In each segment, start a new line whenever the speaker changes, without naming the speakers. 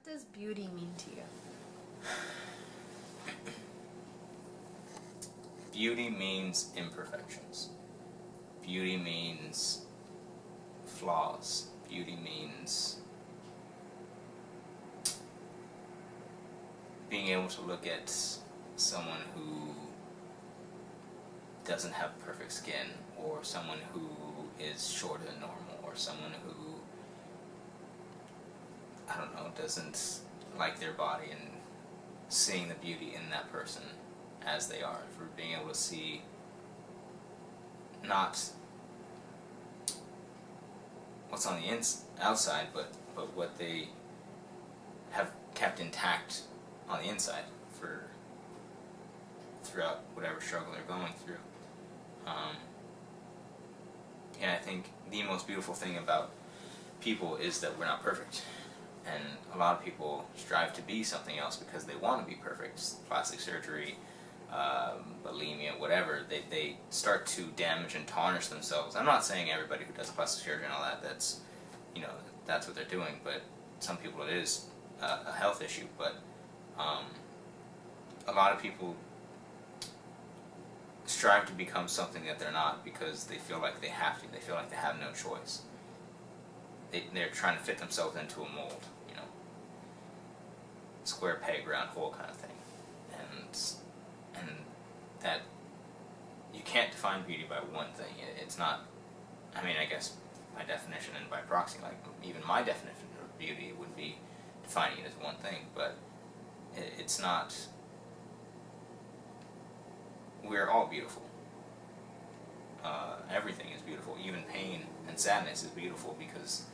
What does beauty mean to you?
Beauty means imperfections. Beauty means flaws. Beauty means being able to look at someone who doesn't have perfect skin, or someone who is shorter than normal, or someone who, I don't know, doesn't like their body, and seeing the beauty in that person as they are, for being able to see not what's on the outside, but what they have kept intact on the inside for throughout whatever struggle they're going through. And I think the most beautiful thing about people is that we're not perfect. And a lot of people strive to be something else because they want to be perfect. Plastic surgery, bulimia, whatever, they start to damage and tarnish themselves. I'm not saying everybody who does plastic surgery and all that, that's what they're doing, but some people it is a health issue. But a lot of people strive to become something that they're not because they feel like they have to. They feel like they have no choice. They're trying to fit themselves into a mold, square peg, round hole kind of thing. And that you can't define beauty by one thing. It's not, I mean, I guess by definition and by proxy, like even my definition of beauty would be defining it as one thing, but it's not. We're all beautiful. Everything is beautiful. Even pain and sadness is beautiful because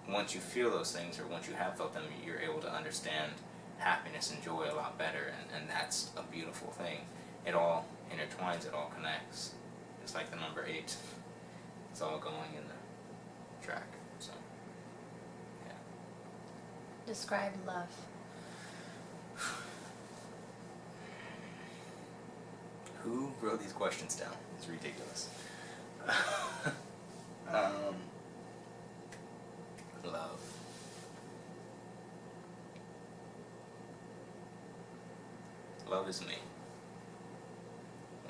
once you feel those things, or once you have felt them, you're able to understand happiness and joy a lot better, and that's a beautiful thing. It all intertwines, it all connects. It's like the number 8. It's all going in the track. So, yeah.
Describe love.
Who wrote these questions down? It's ridiculous. Love. Love is me.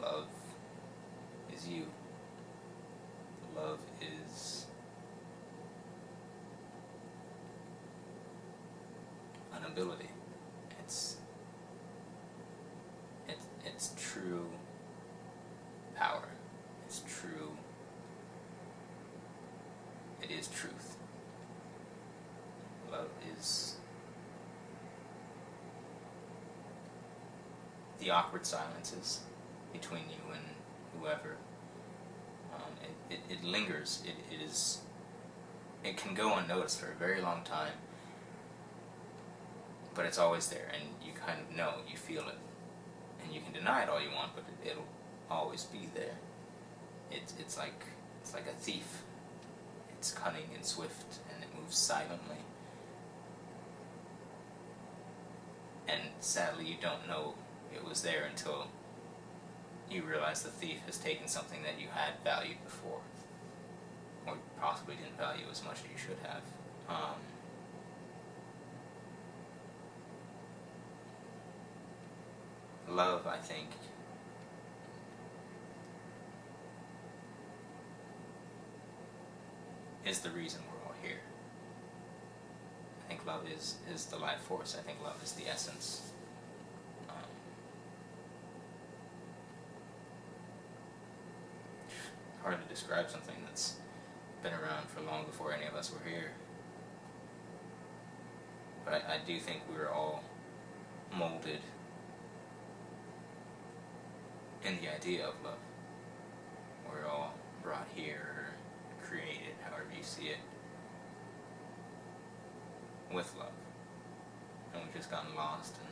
Love is you. Love is an ability. It's true power. It's true. It is truth. Love is the awkward silences between you and whoever. It lingers. It can go unnoticed for a very long time, but it's always there, and you kind of know, you feel it, and you can deny it all you want, but it'll always be there. It's like a thief. It's cunning and swift, and it moves silently. And sadly, you don't know it was there until you realize the thief has taken something that you had valued before, or possibly didn't value as much as you should have. Love, I think, is the reason we're all here. I think love is the life force. I think love is the essence. Hard to describe something that's been around for long before any of us were here. But I do think we were all molded in the idea of love. We're all brought here, created, however you see it, with love. And we've just gotten lost, and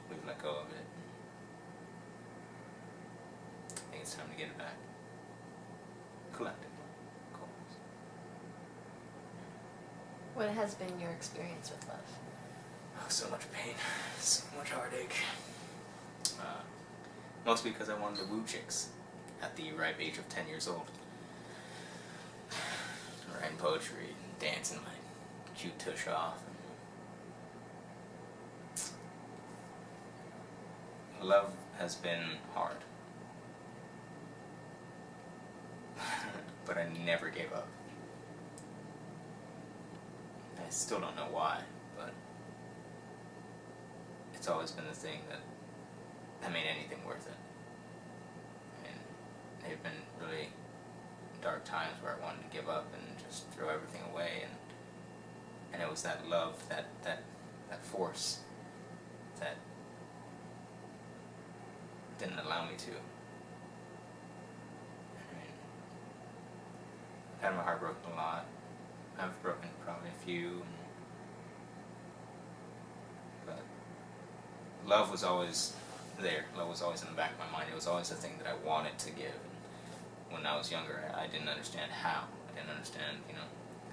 we've let go of it. I think it's time to get it back. Collectively, of course.
What has been your experience with love?
Oh, so much pain, so much heartache. Mostly because I wanted to woo chicks at the ripe age of 10 years old. Writing poetry, dancing my cute tush off, and love has been hard. But I never gave up. I still don't know why, but it's always been the thing that made anything worth it. I mean, they've been really dark times where I wanted to give up and just throw everything away, and it was that love, that force that didn't allow me to. I mean, I've had my heart broken a lot. I've broken probably a few, but love was always there. Love was always in the back of my mind. It was always the thing that I wanted to give. And when I was younger, I didn't understand how. I didn't understand,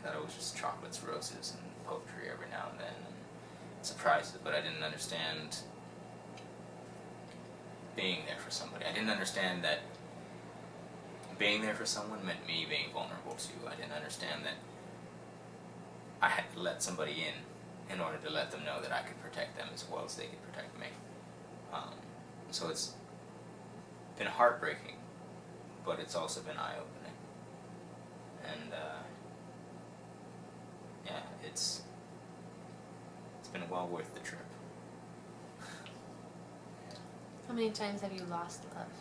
that it was just chocolates, roses, and poetry every now and then, and surprises, but I didn't understand being there for somebody. I didn't understand that being there for someone meant me being vulnerable too. I didn't understand that I had to let somebody in order to let them know that I could protect them as well as they could protect me. So it's been heartbreaking, but it's also been eye-opening. And yeah, it's been well worth the trip.
How many times have you lost love?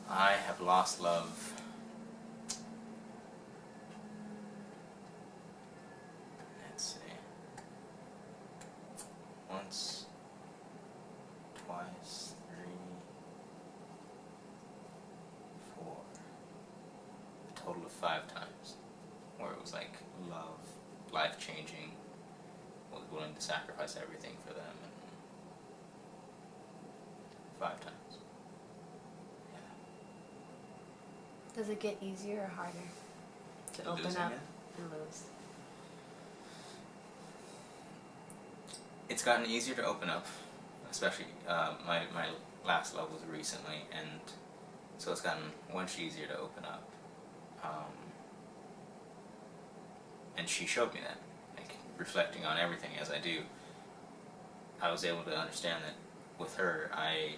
I have lost love once, twice, 3, 4, a total of 5 times, where it was like love, life-changing, was willing to sacrifice everything for them, and 5 times. Yeah.
Does it get easier or harder to open
Losing
up
it?
and lose?
It's gotten easier to open up, especially my last love was recently, and so it's gotten much easier to open up. And she showed me that, like, reflecting on everything as I do, I was able to understand that with her, I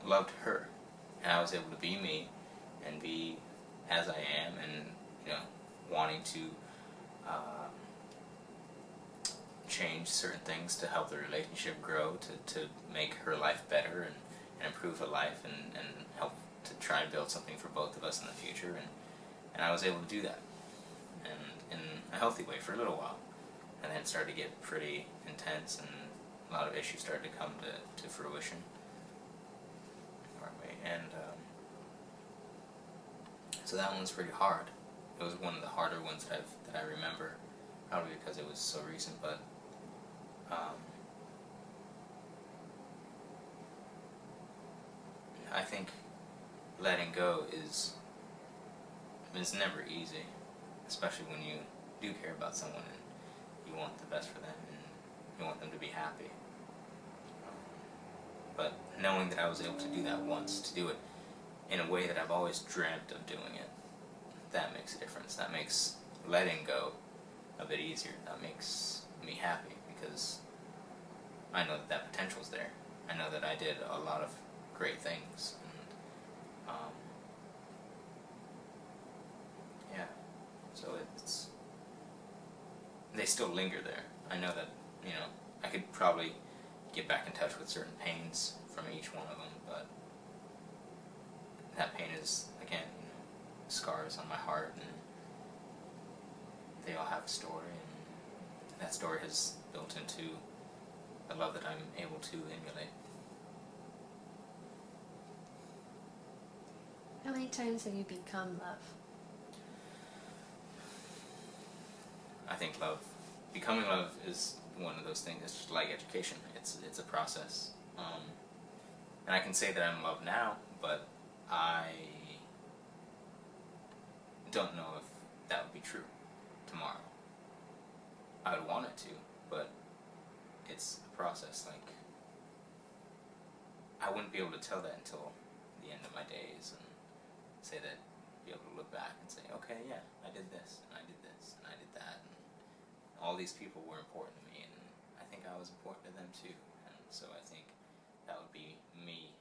loved her, and I was able to be me and be as I am, and wanting to change certain things to help the relationship grow, to make her life better and improve her life, and help to try and build something for both of us in the future, and I was able to do that, and in a healthy way for a little while, and then it started to get pretty intense, and a lot of issues started to come to fruition, and so that one was pretty hard. It was one of the harder ones that I remember, probably because it was so recent, but I think letting go is never easy, especially when you do care about someone and you want the best for them and you want them to be happy. But knowing that I was able to do that once, to do it in a way that I've always dreamt of doing it, that makes a difference. That makes letting go a bit easier. That makes me happy because I know that potential's there. I know that I did a lot of great things, and yeah, so they still linger there. I know that, I could probably get back in touch with certain pains from each one of them, but that pain is, again, scars on my heart, and they all have a story, and that story has built into the love that I'm able to emulate.
How many times have you become love?
I think becoming love is one of those things. It's just like education. It's a process. And I can say that I'm in love now, but I don't know if that would be true tomorrow. I would want it to, but it's a process. Like, I wouldn't be able to tell that until the end of my days and say that, be able to look back and say, okay, yeah, I did this, and I did this, and I did that, and all these people were important to me, and I think think I was important to them too. And so I think that would be me